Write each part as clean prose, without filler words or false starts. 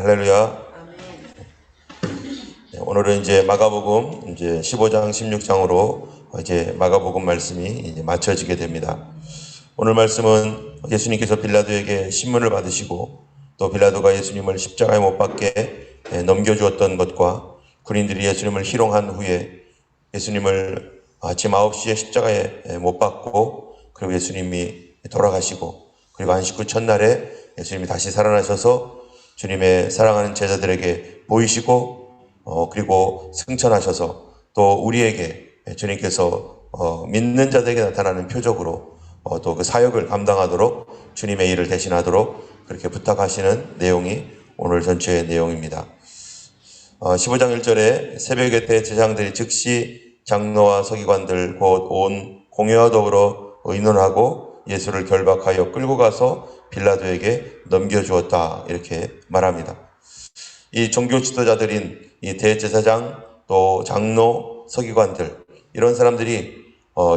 할렐루야. 네, 오늘은 이제 마가복음 이제 15장, 16장으로 이제 마가복음 말씀이 이제 맞춰지게 됩니다. 오늘 말씀은 예수님께서 빌라도에게 신문을 받으시고 또 빌라도가 예수님을 십자가에 못 박게 넘겨주었던 것과 군인들이 예수님을 희롱한 후에 예수님을 아침 9시에 십자가에 못 박고 그리고 예수님이 돌아가시고 그리고 안식 후 첫날에 예수님이 다시 살아나셔서 주님의 사랑하는 제자들에게 보이시고 그리고 승천하셔서 또 우리에게 주님께서 믿는 자들에게 나타나는 표적으로 또 그 사역을 감당하도록 주님의 일을 대신하도록 그렇게 부탁하시는 내용이 오늘 전체의 내용입니다. 15장 1절에 새벽에 때 제장들이 즉시 장로와 서기관들 곧 온 공회와 더불어 의논하고 예수를 결박하여 끌고 가서 빌라도에게 넘겨주었다 이렇게 말합니다. 이 종교 지도자들인 이 대제사장 또 장로 서기관들 이런 사람들이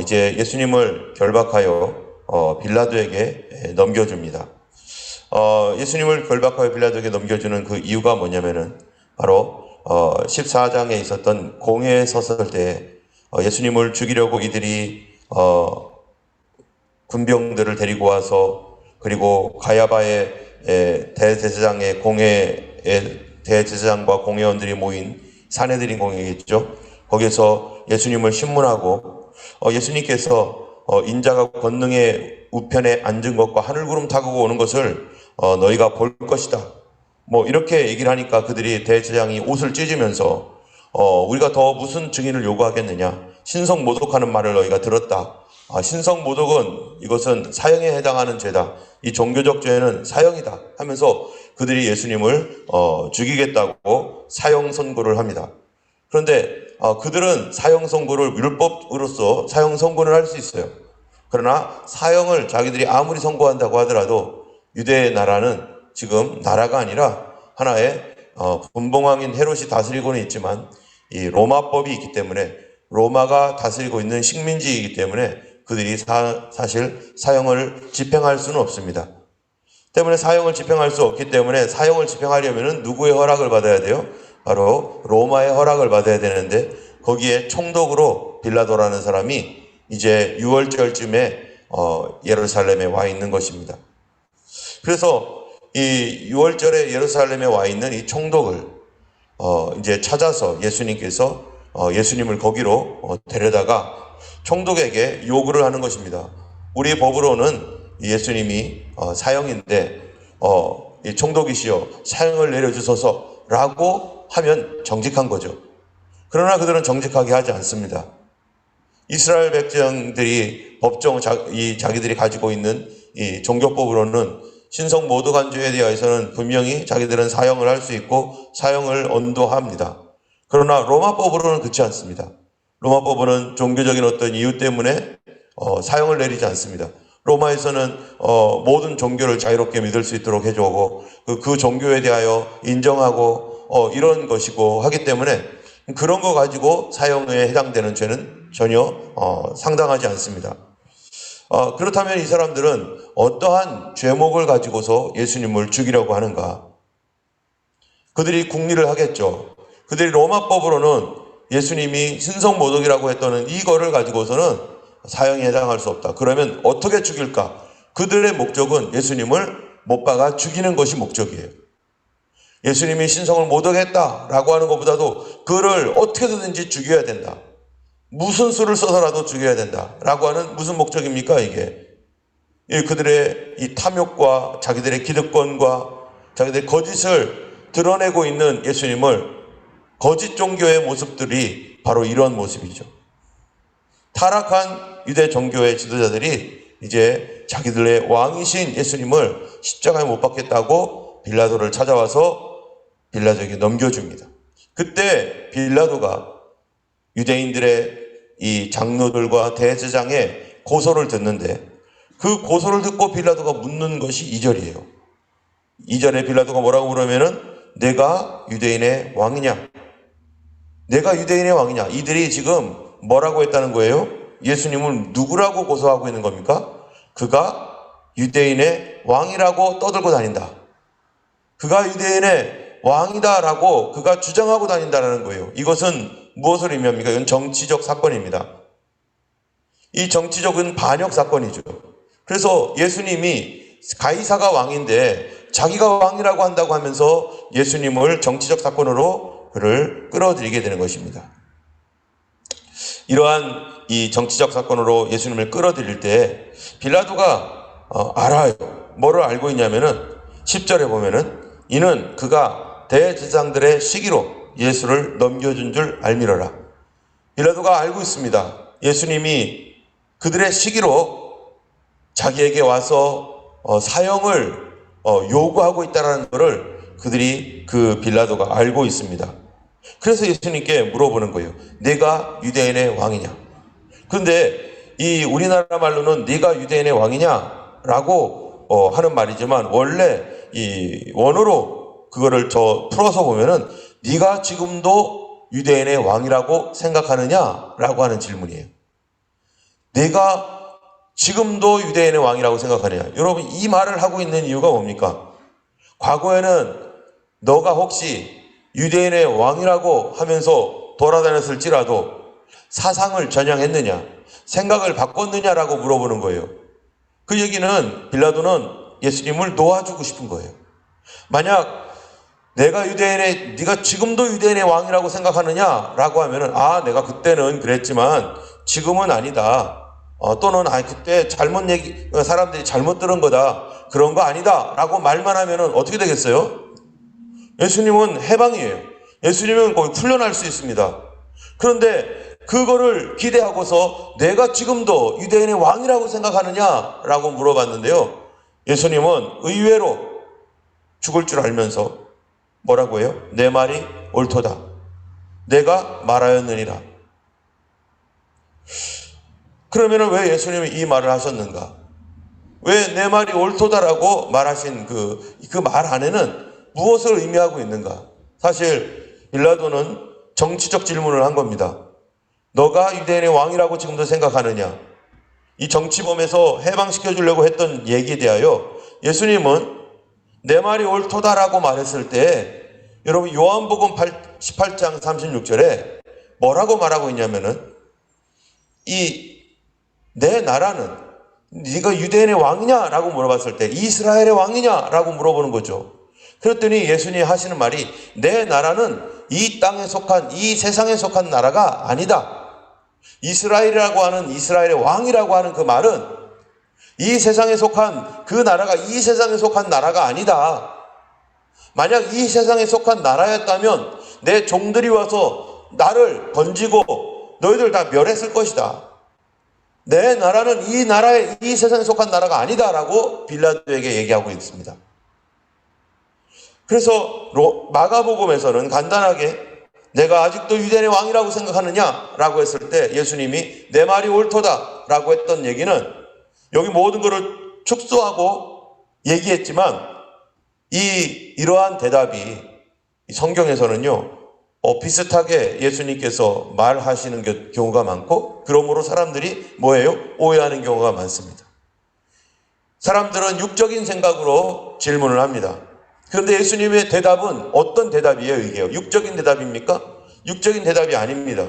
이제 예수님을 결박하여 빌라도에게 넘겨줍니다. 예수님을 결박하여 빌라도에게 넘겨주는 그 이유가 뭐냐면은 바로 14장에 있었던 공회에 섰을 때 예수님을 죽이려고 이들이 군병들을 데리고 와서 그리고 가야바의 대제사장의 공회에 대제사장과 공회원들이 모인 사내들인 공회겠죠. 거기서 예수님을 신문하고 예수님께서 인자가 권능의 우편에 앉은 것과 하늘구름 타고 오는 것을 너희가 볼 것이다. 뭐 이렇게 얘기를 하니까 그들이 대제사장이 옷을 찢으면서 우리가 더 무슨 증인을 요구하겠느냐. 신성모독하는 말을 너희가 들었다. 신성모독은 이것은 사형에 해당하는 죄다. 이 종교적 죄는 사형이다 하면서 그들이 예수님을 죽이겠다고 사형 선고를 합니다. 그런데 그들은 사형 선고를 율법으로서 사형 선고를 할 수 있어요. 그러나 사형을 자기들이 아무리 선고한다고 하더라도 유대의 나라는 지금 나라가 아니라 하나의 분봉왕인 헤롯이 다스리고는 있지만 이 로마법이 있기 때문에 로마가 다스리고 있는 식민지이기 때문에 그들이 사실 사형을 집행할 수는 없습니다. 때문에 사형을 집행할 수 없기 때문에 사형을 집행하려면 누구의 허락을 받아야 돼요? 바로 로마의 허락을 받아야 되는데 거기에 총독으로 빌라도라는 사람이 이제 6월절쯤에 예루살렘에 와 있는 것입니다. 그래서 이 6월절에 예루살렘에 와 있는 이 총독을 이제 찾아서 예수님께서 예수님을 거기로 데려다가 총독에게 요구를 하는 것입니다. 우리 법으로는 예수님이 사형인데 이 총독이시여 사형을 내려주소서라고 하면 정직한 거죠. 그러나 그들은 정직하게 하지 않습니다. 이스라엘 백성들이 자기들이 가지고 있는 이 종교법으로는 신성 모독한 죄에 대해서는 분명히 자기들은 사형을 할 수 있고 사형을 언도합니다. 그러나 로마법으로는 그렇지 않습니다. 로마법은 종교적인 어떤 이유 때문에 사형을 내리지 않습니다. 로마에서는 모든 종교를 자유롭게 믿을 수 있도록 해주고 그 종교에 대하여 인정하고 이런 것이고 하기 때문에 그런 거 가지고 사형에 해당되는 죄는 전혀 상당하지 않습니다. 그렇다면 이 사람들은 어떠한 죄목을 가지고서 예수님을 죽이려고 하는가? 그들이 궁리를 하겠죠. 그들이 로마법으로는 예수님이 신성모독이라고 했던 이거를 가지고서는 사형에 해당할 수 없다. 그러면 어떻게 죽일까? 그들의 목적은 예수님을 못 박아 죽이는 것이 목적이에요. 예수님이 신성을 모독했다라고 하는 것보다도 그를 어떻게든지 죽여야 된다. 무슨 수를 써서라도 죽여야 된다라고 하는 무슨 목적입니까 이게? 그들의 이 탐욕과 자기들의 기득권과 자기들의 거짓을 드러내고 있는 예수님을 거짓 종교의 모습들이 바로 이런 모습이죠. 타락한 유대 종교의 지도자들이 이제 자기들의 왕이신 예수님을 십자가에 못 박겠다고 빌라도를 찾아와서 빌라도에게 넘겨줍니다. 그때 빌라도가 유대인들의 이 장로들과 대제사장의 고소를 듣는데 그 고소를 듣고 빌라도가 묻는 것이 2절이에요. 2절에 빌라도가 뭐라고 물으면은 내가 유대인의 왕이냐? 내가 유대인의 왕이냐? 이들이 지금 뭐라고 했다는 거예요? 예수님을 누구라고 고소하고 있는 겁니까? 그가 유대인의 왕이라고 떠들고 다닌다. 그가 유대인의 왕이다라고 그가 주장하고 다닌다는 거예요. 이것은 무엇을 의미합니까? 이건 정치적 사건입니다. 이 정치적인 반역 사건이죠. 그래서 예수님이 가이사가 왕인데 자기가 왕이라고 한다고 하면서 예수님을 정치적 사건으로 그를 끌어들이게 되는 것입니다. 이러한 이 정치적 사건으로 예수님을 끌어들일 때 빌라도가 알아요. 뭐를 알고 있냐면은 10절에 보면은 이는 그가 대제사장들의 시기로 예수를 넘겨준 줄 알미러라. 빌라도가 알고 있습니다. 예수님이 그들의 시기로 자기에게 와서 사형을 요구하고 있다는 것을 그 빌라도가 알고 있습니다. 그래서 예수님께 물어보는 거예요. 네가 유대인의 왕이냐? 그런데 이 우리나라 말로는 네가 유대인의 왕이냐라고 하는 말이지만 원래 이 원어로 그거를 풀어서 보면은 네가 지금도 유대인의 왕이라고 생각하느냐라고 하는 질문이에요. 네가 지금도 유대인의 왕이라고 생각하느냐? 여러분 이 말을 하고 있는 이유가 뭡니까? 과거에는 너가 혹시 유대인의 왕이라고 하면서 돌아다녔을지라도 사상을 전향했느냐, 생각을 바꿨느냐라고 물어보는 거예요. 그 얘기는 빌라도는 예수님을 놓아주고 싶은 거예요. 만약 네가 지금도 유대인의 왕이라고 생각하느냐라고 하면은 내가 그때는 그랬지만 지금은 아니다. 또는 그때 사람들이 잘못 들은 거다. 그런 거 아니다라고 말만 하면은 어떻게 되겠어요? 예수님은 해방이에요. 예수님은 거의 풀려날 수 있습니다. 그런데 그거를 기대하고서 내가 지금도 유대인의 왕이라고 생각하느냐라고 물어봤는데요. 예수님은 의외로 죽을 줄 알면서 뭐라고 해요? 내 말이 옳도다. 내가 말하였느니라. 그러면 왜 예수님이 이 말을 하셨는가? 왜 내 말이 옳도다라고 말하신 그 말 안에는 무엇을 의미하고 있는가? 사실 빌라도는 정치적 질문을 한 겁니다. 너가 유대인의 왕이라고 지금도 생각하느냐? 이 정치범에서 해방시켜 주려고 했던 얘기에 대하여 예수님은 내 말이 옳도다라고 말했을 때 여러분 요한복음 18장 36절에 뭐라고 말하고 있냐면은 내 나라는 네가 유대인의 왕이냐라고 물어봤을 때 이스라엘의 왕이냐라고 물어보는 거죠. 그랬더니 예수님이 하시는 말이 내 나라는 이 땅에 속한 이 세상에 속한 나라가 아니다. 이스라엘이라고 하는 이스라엘의 왕이라고 하는 그 말은 이 세상에 속한 그 나라가 이 세상에 속한 나라가 아니다. 만약 이 세상에 속한 나라였다면 내 종들이 와서 나를 건지고 너희들 다 멸했을 것이다. 내 나라는 이 세상에 속한 나라가 아니다라고 빌라도에게 얘기하고 있습니다. 그래서 마가복음에서는 간단하게 내가 아직도 유대인의 왕이라고 생각하느냐라고 했을 때 예수님이 내 말이 옳도다라고 했던 얘기는 여기 모든 것을 축소하고 얘기했지만 이러한 대답이 성경에서는요 비슷하게 예수님께서 말하시는 경우가 많고 그러므로 사람들이 뭐예요? 오해하는 경우가 많습니다. 사람들은 육적인 생각으로 질문을 합니다. 그런데 예수님의 대답은 어떤 대답이에요? 이게 육적인 대답입니까? 육적인 대답이 아닙니다.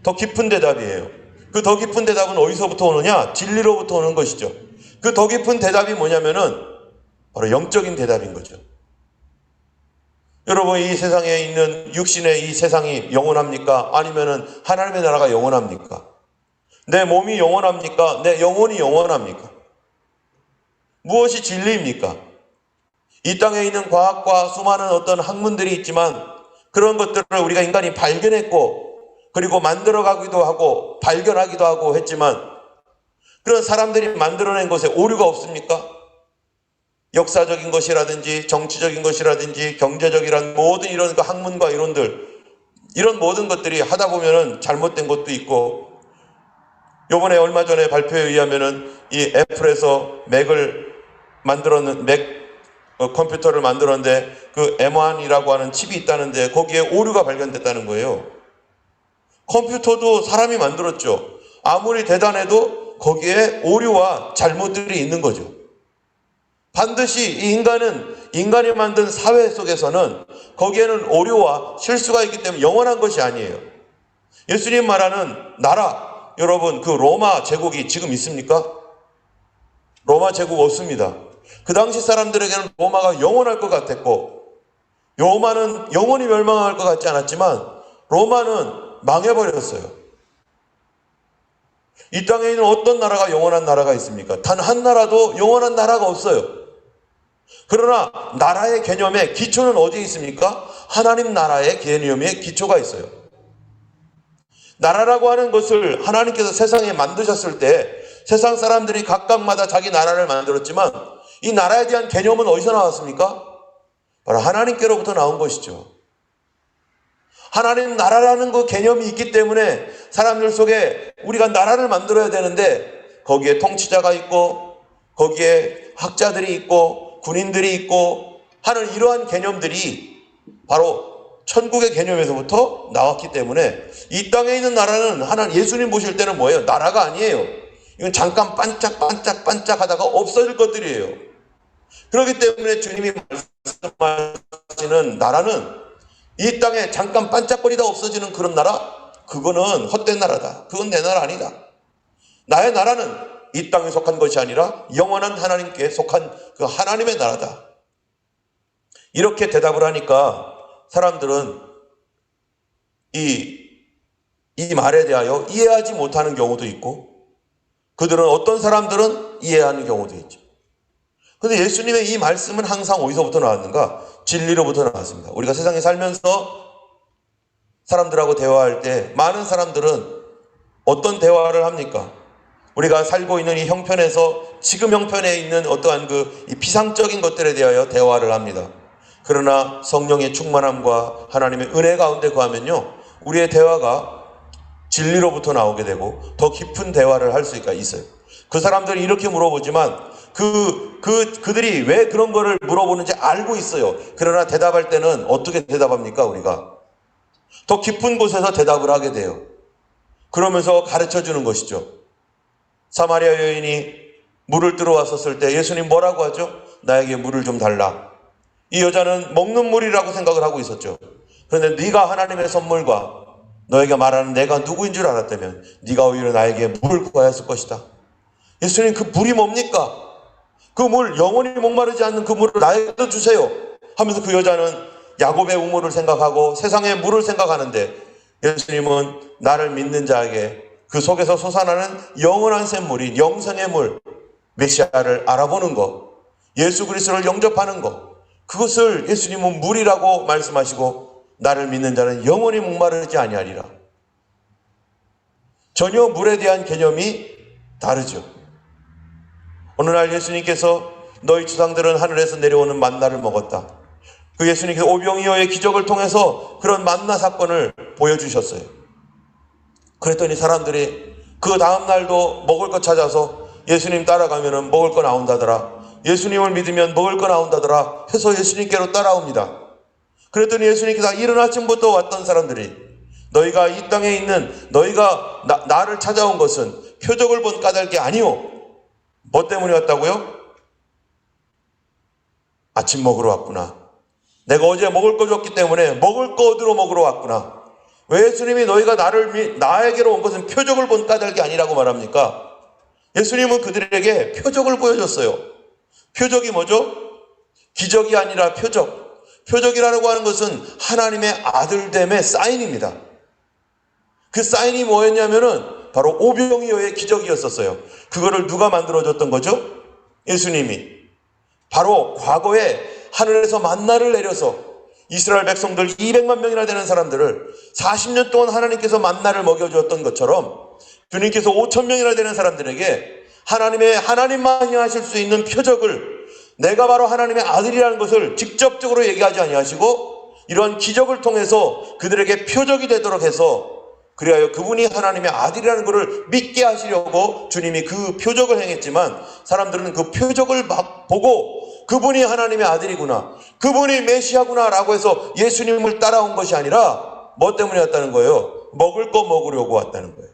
더 깊은 대답이에요. 그 더 깊은 대답은 어디서부터 오느냐? 진리로부터 오는 것이죠. 그 더 깊은 대답이 뭐냐면은 바로 영적인 대답인 거죠. 여러분 이 세상에 있는 육신의 이 세상이 영원합니까? 아니면은 하나님의 나라가 영원합니까? 내 몸이 영원합니까? 내 영혼이 영원합니까? 무엇이 진리입니까? 이 땅에 있는 과학과 수많은 어떤 학문들이 있지만 그런 것들을 우리가 인간이 발견했고 그리고 만들어가기도 하고 발견하기도 하고 했지만 그런 사람들이 만들어낸 것에 오류가 없습니까? 역사적인 것이라든지 정치적인 것이라든지 경제적이란 모든 이런 학문과 이런 모든 것들이 하다 보면은 잘못된 것도 있고 요번에 얼마 전에 발표에 의하면은 이 애플에서 컴퓨터를 만들었는데 그 M1이라고 하는 칩이 있다는데 거기에 오류가 발견됐다는 거예요. 컴퓨터도 사람이 만들었죠. 아무리 대단해도 거기에 오류와 잘못들이 있는 거죠. 반드시 이 인간이 만든 사회 속에서는 거기에는 오류와 실수가 있기 때문에 영원한 것이 아니에요. 예수님 말하는 나라, 여러분 그 로마 제국이 지금 있습니까? 로마 제국 없습니다. 그 당시 사람들에게는 로마가 영원할 것 같았고, 로마는 영원히 멸망할 것 같지 않았지만 로마는 망해버렸어요. 이 땅에 있는 어떤 나라가 영원한 나라가 있습니까? 단 한 나라도 영원한 나라가 없어요. 그러나 나라의 개념의 기초는 어디에 있습니까? 하나님 나라의 개념의 기초가 있어요. 나라라고 하는 것을 하나님께서 세상에 만드셨을 때 세상 사람들이 각각마다 자기 나라를 만들었지만 이 나라에 대한 개념은 어디서 나왔습니까? 바로 하나님께로부터 나온 것이죠. 하나님 나라라는 그 개념이 있기 때문에 사람들 속에 우리가 나라를 만들어야 되는데 거기에 통치자가 있고 거기에 학자들이 있고 군인들이 있고 하는 이러한 개념들이 바로 천국의 개념에서부터 나왔기 때문에 이 땅에 있는 나라는 하나님 예수님 보실 때는 뭐예요? 나라가 아니에요. 이건 잠깐 반짝반짝 하다가 없어질 것들이에요. 그렇기 때문에 주님이 말씀하시는 나라는 이 땅에 잠깐 반짝거리다 없어지는 그런 나라, 그거는 헛된 나라다. 그건 내 나라 아니다. 나의 나라는 이 땅에 속한 것이 아니라 영원한 하나님께 속한 그 하나님의 나라다. 이렇게 대답을 하니까 사람들은 이 말에 대하여 이해하지 못하는 경우도 있고, 그들은 어떤 사람들은 이해하는 경우도 있죠. 그런데 예수님의 이 말씀은 항상 어디서부터 나왔는가? 진리로부터 나왔습니다. 우리가 세상에 살면서 사람들하고 대화할 때 많은 사람들은 어떤 대화를 합니까? 우리가 살고 있는 이 형편에서 지금 형편에 있는 어떠한 그 비상적인 것들에 대하여 대화를 합니다. 그러나 성령의 충만함과 하나님의 은혜 가운데 거하면요, 우리의 대화가 진리로부터 나오게 되고 더 깊은 대화를 할 수가 있어요. 그 사람들이 이렇게 물어보지만 그들이 왜 그런 거를 물어보는지 알고 있어요. 그러나 대답할 때는 어떻게 대답합니까? 우리가 더 깊은 곳에서 대답을 하게 돼요. 그러면서 가르쳐 주는 것이죠. 사마리아 여인이 물을 뜨러 왔었을 때 예수님 뭐라고 하죠? 나에게 물을 좀 달라. 이 여자는 먹는 물이라고 생각을 하고 있었죠. 그런데 네가 하나님의 선물과 너에게 말하는 내가 누구인 줄 알았다면 네가 오히려 나에게 물을 구하였을 것이다. 예수님, 그 물이 뭡니까? 그 물, 영원히 목마르지 않는 그 물을 나에게 주세요 하면서 그 여자는 야곱의 우물을 생각하고 세상의 물을 생각하는데 예수님은 나를 믿는 자에게 그 속에서 솟아나는 영원한 샘물인 영생의 물, 메시아를 알아보는 것, 예수 그리스도를 영접하는 것, 그것을 예수님은 물이라고 말씀하시고 나를 믿는 자는 영원히 목마르지 아니하리라. 전혀 물에 대한 개념이 다르죠. 어느 날 예수님께서 너희 조상들은 하늘에서 내려오는 만나를 먹었다. 그 예수님께서 오병이어의 기적을 통해서 그런 만나 사건을 보여주셨어요. 그랬더니 사람들이 그 다음 날도 먹을 거 찾아서 예수님 따라가면 먹을 거 나온다더라. 예수님을 믿으면 먹을 거 나온다더라 해서 예수님께로 따라옵니다. 그랬더니 예수님께서 이른 아침부터 왔던 사람들이 너희가 이 땅에 있는 너희가 나를 찾아온 것은 표적을 본 까닭이 아니오. 뭐 때문에 왔다고요? 아침 먹으러 왔구나. 내가 어제 먹을 거 줬기 때문에 먹을 거 얻으러 먹으러 왔구나. 왜 예수님이 너희가 나에게로 온 것은 표적을 본 까닭이 아니라고 말합니까? 예수님은 그들에게 표적을 보여줬어요. 표적이 뭐죠? 기적이 아니라 표적. 표적이라고 하는 것은 하나님의 아들됨의 사인입니다. 그 사인이 뭐였냐면은 바로 오병이어의 기적이었었어요. 그거를 누가 만들어줬던 거죠? 예수님이. 바로 과거에 하늘에서 만나를 내려서 이스라엘 백성들 200만 명이나 되는 사람들을 40년 동안 하나님께서 만나를 먹여주었던 것처럼 주님께서 5천 명이나 되는 사람들에게 하나님만이 하실 수 있는 표적을 내가 바로 하나님의 아들이라는 것을 직접적으로 얘기하지 아니하시고 이러한 기적을 통해서 그들에게 표적이 되도록 해서 그리하여 그분이 하나님의 아들이라는 것을 믿게 하시려고 주님이 그 표적을 행했지만 사람들은 그 표적을 막 보고 그분이 하나님의 아들이구나, 그분이 메시아구나 라고 해서 예수님을 따라온 것이 아니라 뭐 때문에 왔다는 거예요? 먹을 거 먹으려고 왔다는 거예요.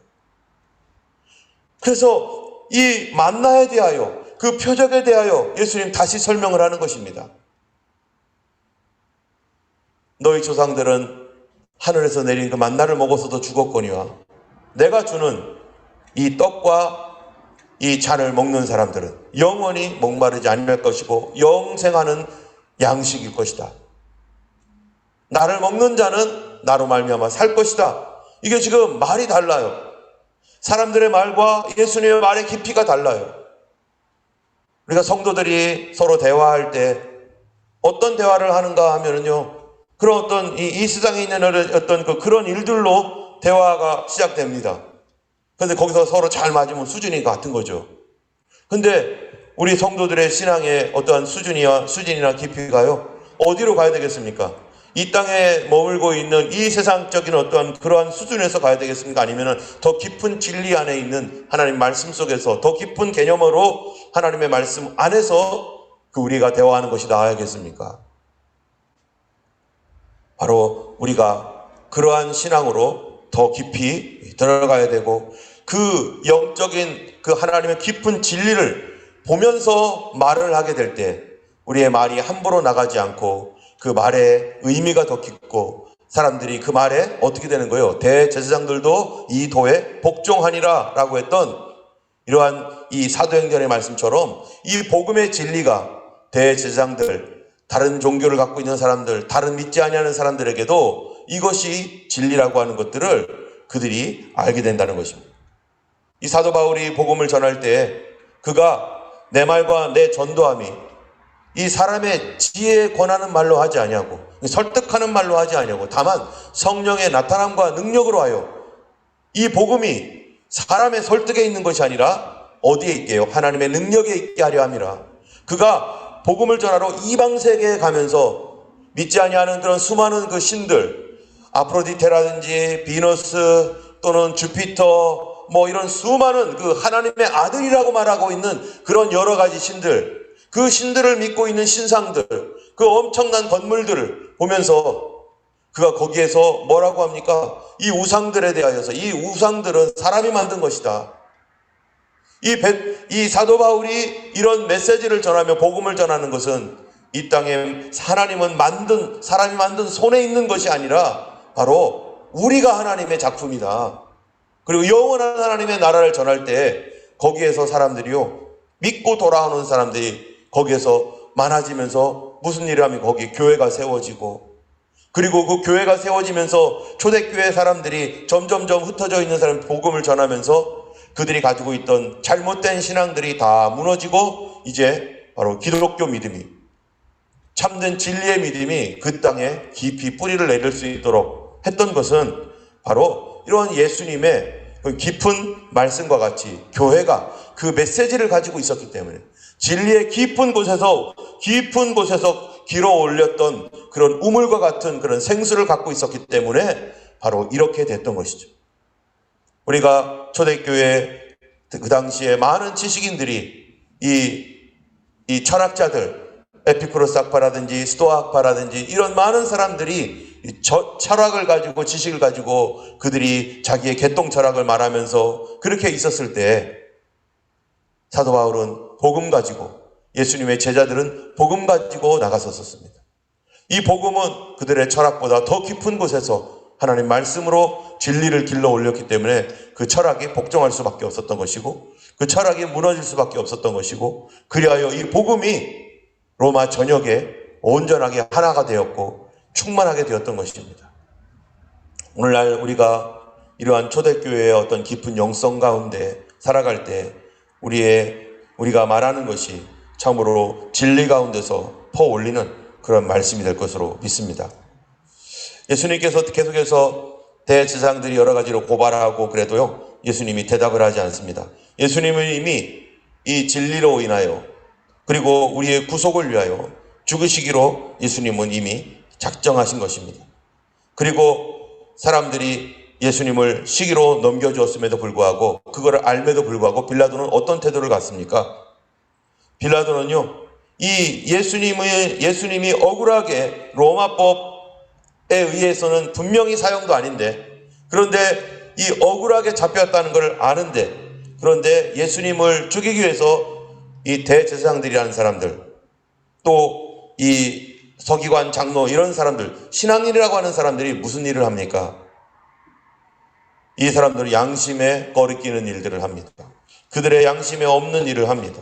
그래서 이 만나에 대하여 그 표적에 대하여 예수님 다시 설명을 하는 것입니다. 너희 조상들은 하늘에서 내린 그 만나를 먹어서도 죽었거니와 내가 주는 이 떡과 이 잔을 먹는 사람들은 영원히 목마르지 않을 것이고 영생하는 양식일 것이다. 나를 먹는 자는 나로 말미암아 살 것이다. 이게 지금 말이 달라요. 사람들의 말과 예수님의 말의 깊이가 달라요. 우리가 성도들이 서로 대화할 때 어떤 대화를 하는가 하면은요, 그런 어떤 이 세상에 있는 어떤 그런 일들로 대화가 시작됩니다. 그런데 거기서 서로 잘 맞으면 수준이 같은 거죠. 근데 우리 성도들의 신앙의 어떠한 수준이나 깊이가요, 어디로 가야 되겠습니까? 이 땅에 머물고 있는 이 세상적인 어떠한 그러한 수준에서 가야 되겠습니까? 아니면 더 깊은 진리 안에 있는 하나님 말씀 속에서 더 깊은 개념으로 하나님의 말씀 안에서 우리가 대화하는 것이 나아야겠습니까? 바로 우리가 그러한 신앙으로 더 깊이 들어가야 되고 그 영적인 그 하나님의 깊은 진리를 보면서 말을 하게 될 때 우리의 말이 함부로 나가지 않고 그 말에 의미가 더 깊고 사람들이 그 말에 어떻게 되는 거예요? 대제사장들도 이 도에 복종하니라 라고 했던 이러한 이 사도행전의 말씀처럼 이 복음의 진리가 대제사장들, 다른 종교를 갖고 있는 사람들, 다른 믿지 아니하는 사람들에게도 이것이 진리라고 하는 것들을 그들이 알게 된다는 것입니다. 이 사도 바울이 복음을 전할 때 그가 내 말과 내 전도함이 이 사람의 지혜에 권하는 말로 하지 아니하고 설득하는 말로 하지 아니하고 다만 성령의 나타남과 능력으로 하여 이 복음이 사람의 설득에 있는 것이 아니라 어디에 있게요? 하나님의 능력에 있게 하려 함이라. 그가 복음을 전하러 이방 세계에 가면서 믿지 아니하는 그런 수많은 그 신들, 아프로디테라든지 비너스 또는 주피터 뭐 이런 수많은 그 하나님의 아들이라고 말하고 있는 그런 여러 가지 신들, 그 신들을 믿고 있는 신상들, 그 엄청난 건물들을 보면서 그가 거기에서 뭐라고 합니까? 이 우상들에 대하여서 이 우상들은 사람이 만든 것이다. 이 사도 바울이 이런 메시지를 전하며 복음을 전하는 것은 이 땅에 사람이 만든 손에 있는 것이 아니라 바로 우리가 하나님의 작품이다. 그리고 영원한 하나님의 나라를 전할 때 거기에서 사람들이요, 믿고 돌아오는 사람들이 거기에서 많아지면서 무슨 일을 하면 거기 교회가 세워지고, 그리고 그 교회가 세워지면서 초대교회 사람들이 점점점 흩어져 있는 사람 복음을 전하면서 그들이 가지고 있던 잘못된 신앙들이 다 무너지고 이제 바로 기독교 믿음이, 참된 진리의 믿음이 그 땅에 깊이 뿌리를 내릴 수 있도록 했던 것은 바로 이러한 예수님의 그 깊은 말씀과 같이 교회가 그 메시지를 가지고 있었기 때문에, 진리의 깊은 곳에서 길어 올렸던 그런 우물과 같은 그런 생수를 갖고 있었기 때문에 바로 이렇게 됐던 것이죠. 우리가 초대교회 그 당시에 많은 지식인들이 이 철학자들, 에피쿠로스 학파라든지 스토아 학파라든지 이런 많은 사람들이 철학을 가지고 지식을 가지고 그들이 자기의 개똥 철학을 말하면서 그렇게 있었을 때 사도 바울은 복음 가지고, 예수님의 제자들은 복음 가지고 나갔었습니다. 이 복음은 그들의 철학보다 더 깊은 곳에서 하나님 말씀으로 진리를 길러 올렸기 때문에 그 철학이 복종할 수밖에 없었던 것이고, 그 철학이 무너질 수밖에 없었던 것이고, 그리하여 이 복음이 로마 전역에 온전하게 하나가 되었고 충만하게 되었던 것입니다. 오늘날 우리가 이러한 초대교회의 어떤 깊은 영성 가운데 살아갈 때 우리가 말하는 것이 참으로 진리 가운데서 퍼올리는 그런 말씀이 될 것으로 믿습니다. 예수님께서 계속해서 대제사장들이 여러 가지로 고발하고 그래도요, 예수님이 대답을 하지 않습니다. 예수님은 이미 이 진리로 인하여 그리고 우리의 구속을 위하여 죽으시기로 예수님은 이미 작정하신 것입니다. 그리고 사람들이 예수님을 시기로 넘겨주었음에도 불구하고, 그걸 알매도 불구하고 빌라도는 어떤 태도를 갖습니까? 빌라도는요, 이 예수님이 억울하게 로마법에 의해서는 분명히 사형도 아닌데, 그런데 이 억울하게 잡혔다는 걸 아는데, 그런데 예수님을 죽이기 위해서 이 대제사장들이라는 사람들, 또 이 서기관, 장로 이런 사람들, 신앙인이라고 하는 사람들이 무슨 일을 합니까? 이 사람들은 양심에 거리끼는 일들을 합니다. 그들의 양심에 없는 일을 합니다.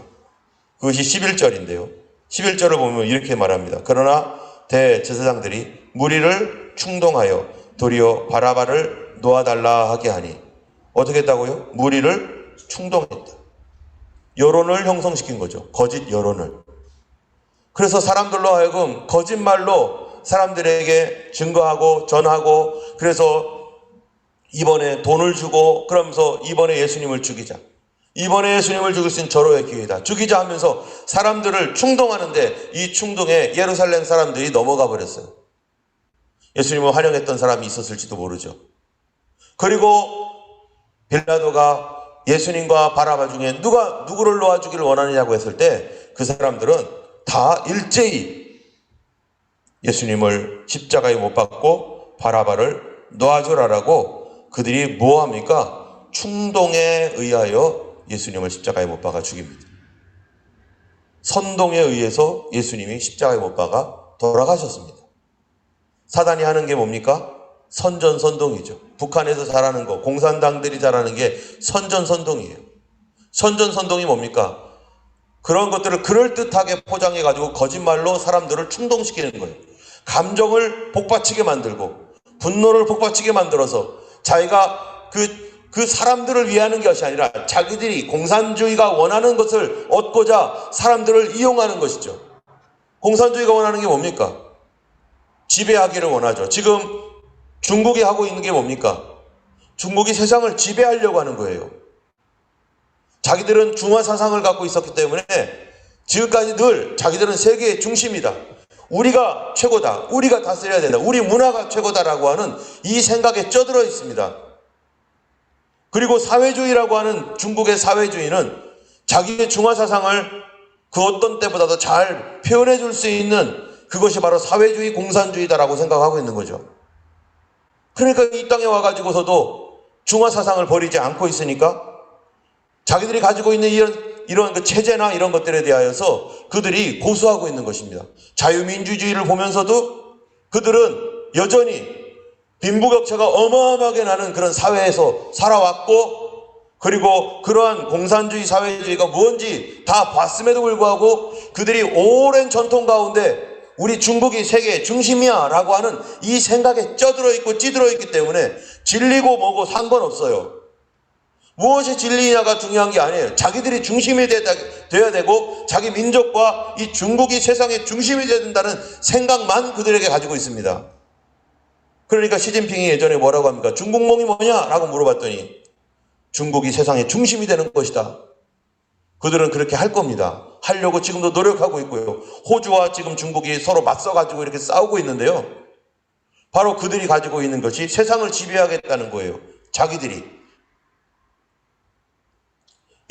그것이 11절인데요. 11절을 보면 이렇게 말합니다. 그러나 대제사장들이 무리를 충동하여 도리어 바라바를 놓아달라 하게 하니, 어떻게 했다고요? 무리를 충동했다. 여론을 형성시킨 거죠. 거짓 여론을. 그래서 사람들로 하여금 거짓말로 사람들에게 증거하고 전하고, 그래서 이번에 돈을 주고 그러면서 이번에 예수님을 죽이자. 이번에 예수님을 죽일 수 있는 절호의 기회다. 죽이자 하면서 사람들을 충동하는데 이 충동에 예루살렘 사람들이 넘어가 버렸어요. 예수님을 환영했던 사람이 있었을지도 모르죠. 그리고 빌라도가 예수님과 바라바 중에 누구를 놓아주기를 원하느냐고 했을 때 그 사람들은 다 일제히 예수님을 십자가에 못 박고 바라바를 놓아주라라고 그들이 뭐합니까? 충동에 의하여 예수님을 십자가에 못 박아 죽입니다. 선동에 의해서 예수님이 십자가에 못 박아 돌아가셨습니다. 사단이 하는 게 뭡니까? 선전선동이죠. 북한에서 잘하는 거, 공산당들이 잘하는 게 선전선동이에요. 선전선동이 뭡니까? 그런 것들을 그럴듯하게 포장해가지고 거짓말로 사람들을 충동시키는 거예요. 감정을 복받치게 만들고 분노를 복받치게 만들어서 자기가 그 사람들을 위하는 것이 아니라 자기들이 공산주의가 원하는 것을 얻고자 사람들을 이용하는 것이죠. 공산주의가 원하는 게 뭡니까? 지배하기를 원하죠. 지금 중국이 하고 있는 게 뭡니까? 중국이 세상을 지배하려고 하는 거예요. 자기들은 중화 사상을 갖고 있었기 때문에 지금까지 늘 자기들은 세계의 중심이다. 우리가 최고다. 우리가 다스려야 된다. 우리 문화가 최고다라고 하는 이 생각에 쪄들어 있습니다. 그리고 사회주의라고 하는 중국의 사회주의는 자기의 중화 사상을 그 어떤 때보다도 잘 표현해 줄 수 있는 그것이 바로 사회주의 공산주의다라고 생각하고 있는 거죠. 그러니까 이 땅에 와가지고서도 중화 사상을 버리지 않고 있으니까 자기들이 가지고 있는 이런 그 체제나 이런 것들에 대하여서 그들이 고수하고 있는 것입니다. 자유민주주의를 보면서도 그들은 여전히 빈부격차가 어마어마하게 나는 그런 사회에서 살아왔고, 그리고 그러한 공산주의 사회주의가 뭔지 다 봤음에도 불구하고 그들이 오랜 전통 가운데 우리 중국이 세계의 중심이야 라고 하는 이 생각에 쪄들어 있고 찌들어 있기 때문에 진리고 뭐고 상관없어요. 무엇이 진리냐가 중요한 게 아니에요. 자기들이 중심이 돼야 되고 자기 민족과 이 중국이 세상의 중심이 돼야 된다는 생각만 그들에게 가지고 있습니다. 그러니까 시진핑이 예전에 뭐라고 합니까? 중국몽이 뭐냐라고 물어봤더니 중국이 세상의 중심이 되는 것이다. 그들은 그렇게 할 겁니다. 하려고 지금도 노력하고 있고요. 호주와 지금 중국이 서로 맞서가지고 이렇게 싸우고 있는데요. 바로 그들이 가지고 있는 것이 세상을 지배하겠다는 거예요. 자기들이.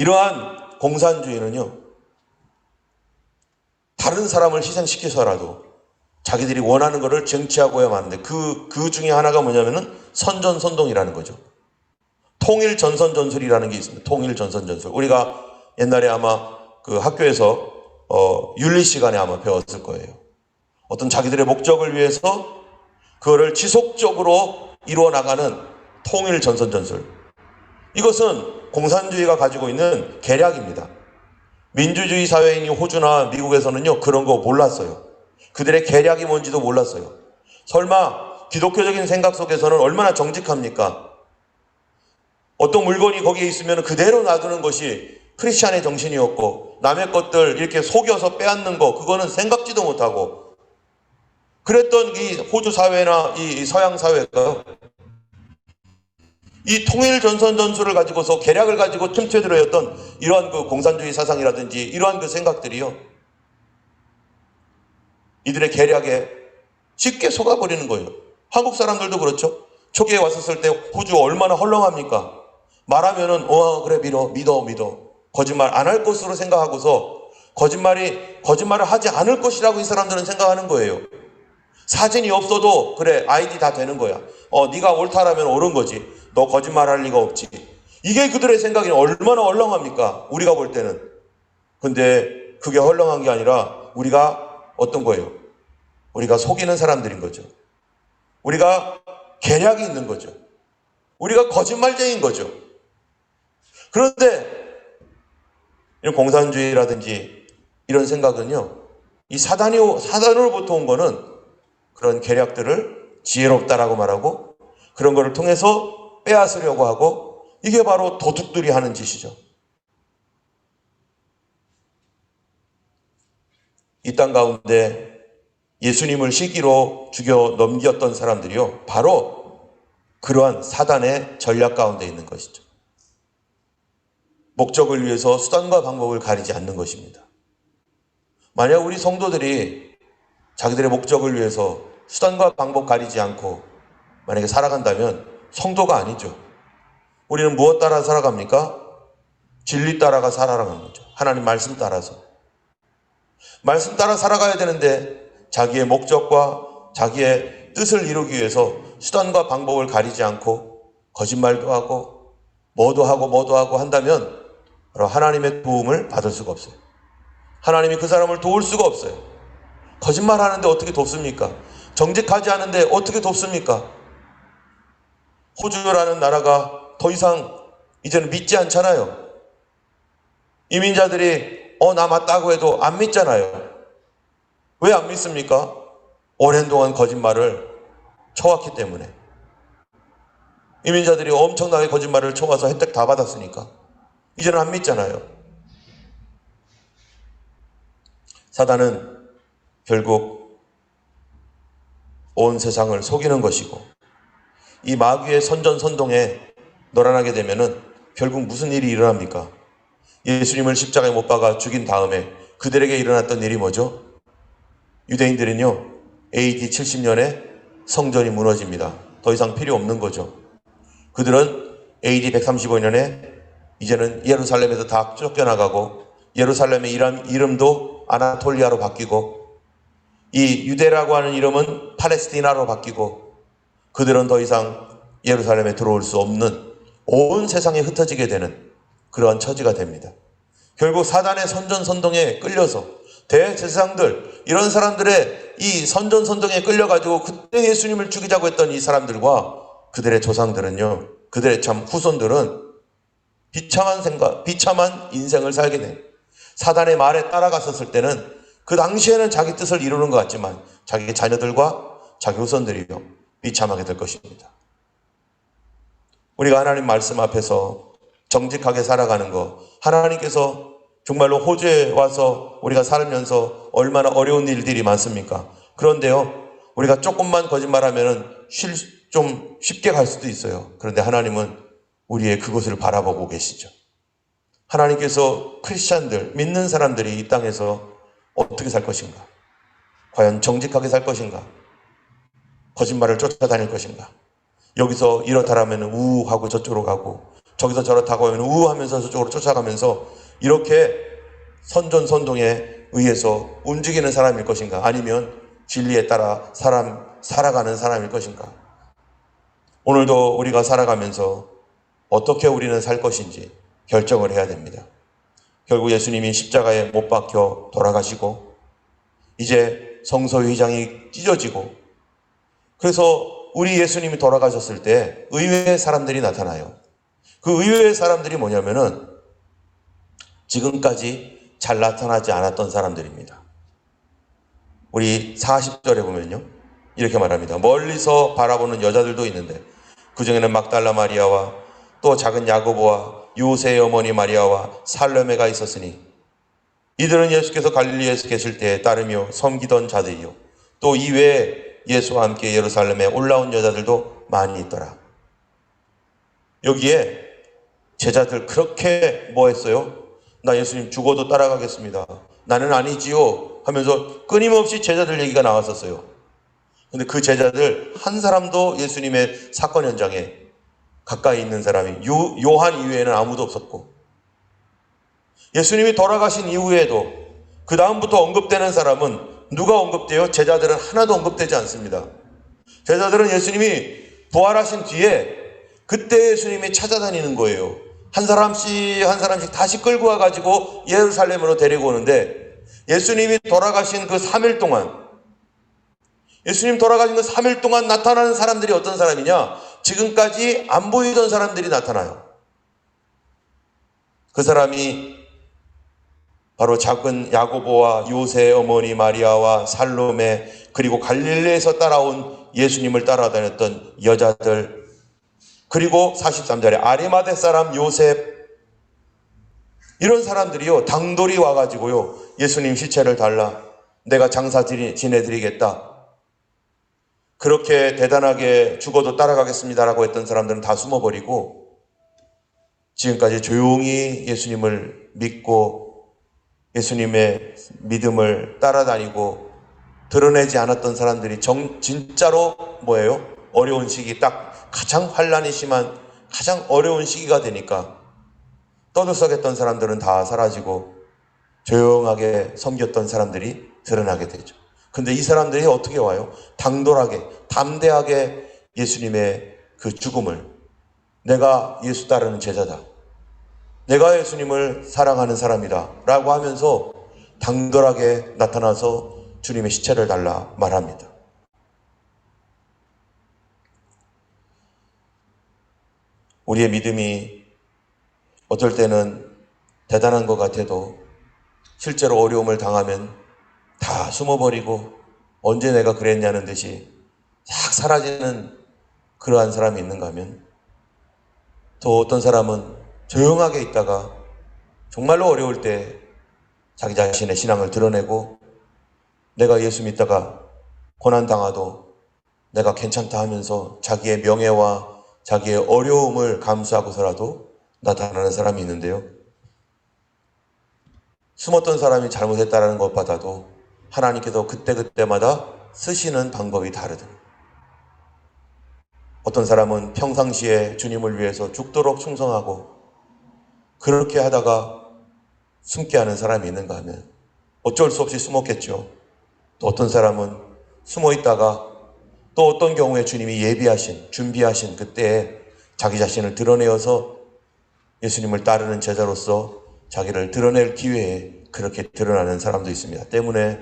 이러한 공산주의는요, 다른 사람을 희생시켜서라도 자기들이 원하는 것을 쟁취하고야 마는데 그 중에 하나가 뭐냐면은 선전선동이라는 거죠. 통일전선전술이라는 게 있습니다. 통일전선전술. 우리가 옛날에 아마 그 학교에서 윤리 시간에 아마 배웠을 거예요. 어떤 자기들의 목적을 위해서 그거를 지속적으로 이루어 나가는 통일전선전술. 이것은 공산주의가 가지고 있는 계략입니다. 민주주의 사회인 호주나 미국에서는요, 그런 거 몰랐어요. 그들의 계략이 뭔지도 몰랐어요. 설마 기독교적인 생각 속에서는 얼마나 정직합니까? 어떤 물건이 거기에 있으면 그대로 놔두는 것이 크리스찬의 정신이었고, 남의 것들 이렇게 속여서 빼앗는 거, 그거는 생각지도 못하고, 그랬던 이 호주 사회나 이 서양 사회가 이 통일 전선 전술을 가지고서 계략을 가지고 틈새 들어였던 이러한 그 공산주의 사상이라든지 이러한 그 생각들이요, 이들의 계략에 쉽게 속아버리는 거예요. 한국 사람들도 그렇죠. 초기에 왔었을 때 호주 얼마나 헐렁합니까? 말하면은 그래 믿어 거짓말 안 할 것으로 생각하고서 거짓말을 하지 않을 것이라고 이 사람들은 생각하는 거예요. 사진이 없어도 그래 아이디 다 되는 거야. 네가 옳다라면 옳은 거지. 너 거짓말할 리가 없지. 이게 그들의 생각이 얼마나 얼렁합니까? 우리가 볼 때는. 근데 그게 헐렁한 게 아니라 우리가 어떤 거예요? 우리가 속이는 사람들인 거죠. 우리가 계략이 있는 거죠. 우리가 거짓말쟁이인 거죠. 그런데 이런 공산주의라든지 이런 생각은요, 이 사단으로부터 온 거는 그런 계략들을 지혜롭다라고 말하고 그런 거를 통해서 빼앗으려고 하고, 이게 바로 도둑들이 하는 짓이죠. 이 땅 가운데 예수님을 시기로 죽여 넘겼던 사람들이요, 바로 그러한 사단의 전략 가운데 있는 것이죠. 목적을 위해서 수단과 방법을 가리지 않는 것입니다. 만약 우리 성도들이 자기들의 목적을 위해서 수단과 방법 가리지 않고 만약에 살아간다면 성도가 아니죠. 우리는 무엇 따라 살아갑니까? 진리 따라가 살아가는 거죠. 하나님 말씀 따라서. 말씀 따라 살아가야 되는데 자기의 목적과 자기의 뜻을 이루기 위해서 수단과 방법을 가리지 않고 거짓말도 하고 뭐도 하고 한다면 바로 하나님의 도움을 받을 수가 없어요. 하나님이 그 사람을 도울 수가 없어요. 거짓말하는데 어떻게 돕습니까? 정직하지 않은데 어떻게 돕습니까? 호주라는 나라가 더 이상 이제는 믿지 않잖아요. 이민자들이 나 맞다고 해도 안 믿잖아요. 왜 안 믿습니까? 오랜 동안 거짓말을 쳐왔기 때문에. 이민자들이 엄청나게 거짓말을 쳐와서 혜택 다 받았으니까 이제는 안 믿잖아요. 사단은 결국 온 세상을 속이는 것이고, 이 마귀의 선전선동에 놀아나게 되면은 결국 무슨 일이 일어납니까? 예수님을 십자가에 못 박아 죽인 다음에 그들에게 일어났던 일이 뭐죠? 유대인들은요, AD 70년에 성전이 무너집니다. 더 이상 필요 없는 거죠. 그들은 AD 135년에 이제는 예루살렘에서 다 쫓겨나가고 예루살렘의 이름도 아나톨리아로 바뀌고 이 유대라고 하는 이름은 팔레스티나로 바뀌고 그들은 더 이상 예루살렘에 들어올 수 없는, 온 세상에 흩어지게 되는 그러한 처지가 됩니다. 결국 사단의 선전선동에 끌려서 대제사장들, 이런 사람들의 이 선전선동에 끌려가지고 그때 예수님을 죽이자고 했던 이 사람들과 그들의 조상들은요, 그들의 참 후손들은 비참한 인생을 살게 된, 사단의 말에 따라갔었을 때는 그 당시에는 자기 뜻을 이루는 것 같지만 자기 자녀들과 자기 후손들이요, 비참하게 될 것입니다. 우리가 하나님 말씀 앞에서 정직하게 살아가는 것, 하나님께서 정말로 호주에 와서 우리가 살면서 얼마나 어려운 일들이 많습니까? 그런데요, 우리가 조금만 거짓말하면은 좀 쉽게 갈 수도 있어요. 그런데 하나님은 우리의 그것을 바라보고 계시죠. 하나님께서 크리스찬들, 믿는 사람들이 이 땅에서 어떻게 살 것인가? 과연 정직하게 살 것인가? 거짓말을 쫓아다닐 것인가? 여기서 이렇다라면 우하고 저쪽으로 가고, 저기서 저렇다고 하면 우하면서 저쪽으로 쫓아가면서 이렇게 선전선동에 의해서 움직이는 사람일 것인가? 아니면 진리에 따라 살아가는 사람일 것인가? 오늘도 우리가 살아가면서 어떻게 우리는 살 것인지 결정을 해야 됩니다. 결국 예수님이 십자가에 못 박혀 돌아가시고 이제 성소의 휘장이 찢어지고, 그래서 우리 예수님이 돌아가셨을 때 의외의 사람들이 나타나요. 그 의외의 사람들이 뭐냐면은 지금까지 잘 나타나지 않았던 사람들입니다. 우리 40절에 보면요, 이렇게 말합니다. 멀리서 바라보는 여자들도 있는데 그 중에는 막달라 마리아와 또 작은 야고보와 요새의 어머니 마리아와 살로메가 있었으니 이들은 예수께서 갈릴리에서 계실 때에 따르며 섬기던 자들이요, 또 이외에 예수와 함께 예루살렘에 올라온 여자들도 많이 있더라. 여기에 제자들 그렇게 뭐 했어요? 나 예수님 죽어도 따라가겠습니다, 나는 아니지요 하면서 끊임없이 제자들 얘기가 나왔었어요. 근데 그 제자들 한 사람도 예수님의 사건 현장에 가까이 있는 사람이 요한 이외에는 아무도 없었고, 예수님이 돌아가신 이후에도 그 다음부터 언급되는 사람은 누가 언급돼요? 제자들은 하나도 언급되지 않습니다. 제자들은 예수님이 부활하신 뒤에 그때 예수님이 찾아다니는 거예요. 한 사람씩 한 사람씩 다시 끌고 와가지고 예루살렘으로 데리고 오는데, 예수님이 돌아가신 그 3일 동안, 예수님 돌아가신 그 3일 동안 나타나는 사람들이 어떤 사람이냐? 지금까지 안 보이던 사람들이 나타나요. 그 사람이 바로 작은 야고보와 요새 어머니 마리아와 살로메, 그리고 갈릴리에서 따라온 예수님을 따라다녔던 여자들, 그리고 43절에 아리마대 사람 요셉, 이런 사람들이요, 당돌이 와가지고요, 예수님 시체를 달라, 내가 장사 지내드리겠다, 그렇게 대단하게 죽어도 따라가겠습니다라고 했던 사람들은 다 숨어버리고, 지금까지 조용히 예수님을 믿고 예수님의 믿음을 따라다니고 드러내지 않았던 사람들이 진짜로 뭐예요? 어려운 시기, 딱 가장 환난이 심한 가장 어려운 시기가 되니까 떠들썩했던 사람들은 다 사라지고 조용하게 섬겼던 사람들이 드러나게 되죠. 근데 이 사람들이 어떻게 와요? 당돌하게, 담대하게 예수님의 그 죽음을, 내가 예수 따르는 제자다, 내가 예수님을 사랑하는 사람이다 라고 하면서 당돌하게 나타나서 주님의 시체를 달라 말합니다. 우리의 믿음이 어떨 때는 대단한 것 같아도 실제로 어려움을 당하면 다 숨어버리고 언제 내가 그랬냐는 듯이 싹 사라지는 그러한 사람이 있는가 하면, 또 어떤 사람은 조용하게 있다가 정말로 어려울 때 자기 자신의 신앙을 드러내고, 내가 예수 믿다가 고난당하도 내가 괜찮다 하면서 자기의 명예와 자기의 어려움을 감수하고서라도 나타나는 사람이 있는데요, 숨었던 사람이 잘못했다는 것보다도 하나님께서 그때그때마다 쓰시는 방법이 다르다. 어떤 사람은 평상시에 주님을 위해서 죽도록 충성하고 그렇게 하다가 숨게 하는 사람이 있는가 하면 어쩔 수 없이 숨었겠죠. 또 어떤 사람은 숨어 있다가 또 어떤 경우에 주님이 준비하신 그때에 자기 자신을 드러내어서 예수님을 따르는 제자로서 자기를 드러낼 기회에 그렇게 드러나는 사람도 있습니다. 때문에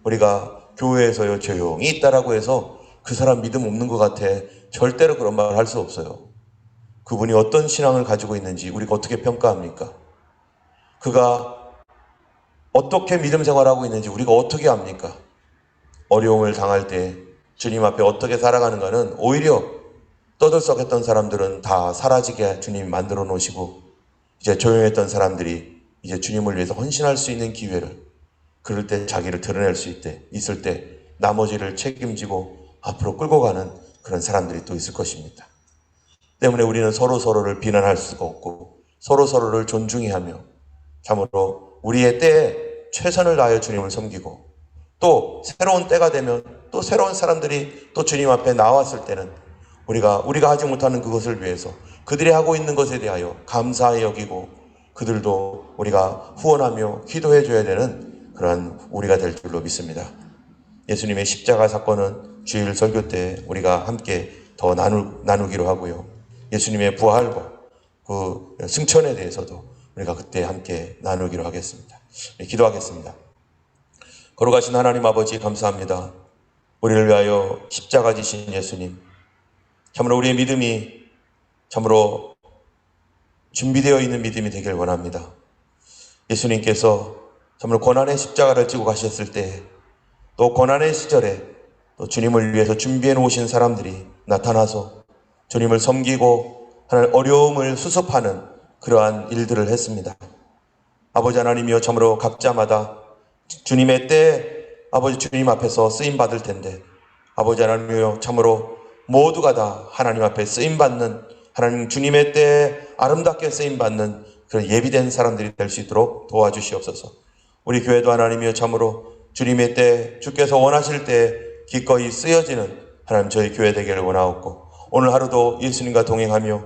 우리가 교회에서요 조용히 있다라고 해서 그 사람 믿음 없는 것 같아, 절대로 그런 말을 할 수 없어요. 그분이 어떤 신앙을 가지고 있는지 우리가 어떻게 평가합니까? 그가 어떻게 믿음 생활하고 있는지 우리가 어떻게 압니까? 어려움을 당할 때 주님 앞에 어떻게 살아가는가는 오히려 떠들썩했던 사람들은 다 사라지게 주님이 만들어 놓으시고, 이제 조용했던 사람들이 이제 주님을 위해서 헌신할 수 있는 기회를, 그럴 때 자기를 드러낼 수 있을 때 나머지를 책임지고 앞으로 끌고 가는 그런 사람들이 또 있을 것입니다. 때문에 우리는 서로를 비난할 수가 없고 서로를 존중해야 하며 참으로 우리의 때에 최선을 다하여 주님을 섬기고, 또 새로운 때가 되면 또 새로운 사람들이 또 주님 앞에 나왔을 때는 우리가 하지 못하는 그것을 위해서 그들이 하고 있는 것에 대하여 감사히 여기고 그들도 우리가 후원하며 기도해 줘야 되는 그러한 우리가 될 줄로 믿습니다. 예수님의 십자가 사건은 주일 설교 때 우리가 함께 더 나누기로 하고요, 예수님의 부활과 그 승천에 대해서도 우리가 그때 함께 나누기로 하겠습니다. 기도하겠습니다. 거룩하신 하나님 아버지, 감사합니다. 우리를 위하여 십자가 지신 예수님, 참으로 우리의 믿음이 참으로 준비되어 있는 믿음이 되길 원합니다. 예수님께서 참으로 고난의 십자가를 지고 가셨을 때, 또 고난의 시절에 또 주님을 위해서 준비해 놓으신 사람들이 나타나서 주님을 섬기고 하나님 어려움을 수습하는 그러한 일들을 했습니다. 아버지 하나님이여, 참으로 각자마다 주님의 때에 아버지 주님 앞에서 쓰임 받을 텐데, 아버지 하나님이여, 참으로 모두가 다 하나님 앞에 쓰임 받는, 하나님 주님의 때에 아름답게 쓰임 받는 그런 예비된 사람들이 될 수 있도록 도와주시옵소서. 우리 교회도 하나님이여, 참으로 주님의 때 주께서 원하실 때 기꺼이 쓰여지는 하나님 저희 교회 되기를 원하옵고, 오늘 하루도 예수님과 동행하며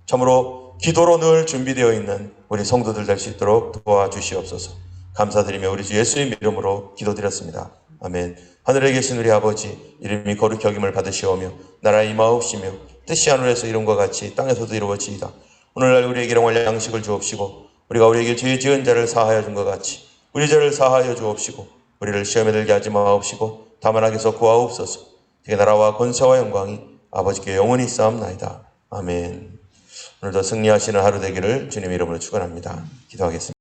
참으로 기도로 늘 준비되어 있는 우리 성도들 될 수 있도록 도와주시옵소서. 감사드리며 우리 주 예수님 이름으로 기도드렸습니다. 아멘. 하늘에 계신 우리 아버지, 이름이 거룩히 여김을 받으시오며 나라의 임하옵시며 뜻이 하늘에서 이룬 것 같이 땅에서도 이루어지이다. 오늘날 우리에게 일용할 양식을 주옵시고 우리가 우리에게 죄 지은 자를 사하여 준 것 같이 우리 죄를 사하여 주옵시고 우리를 시험에 들게 하지 마옵시고 다만 악에서 구하옵소서. 주의 나라와 권세와 영광이 아버지께 영원히 있사옵나이다. 아멘. 오늘도 승리하시는 하루 되기를 주님 이름으로 축원합니다. 기도하겠습니다.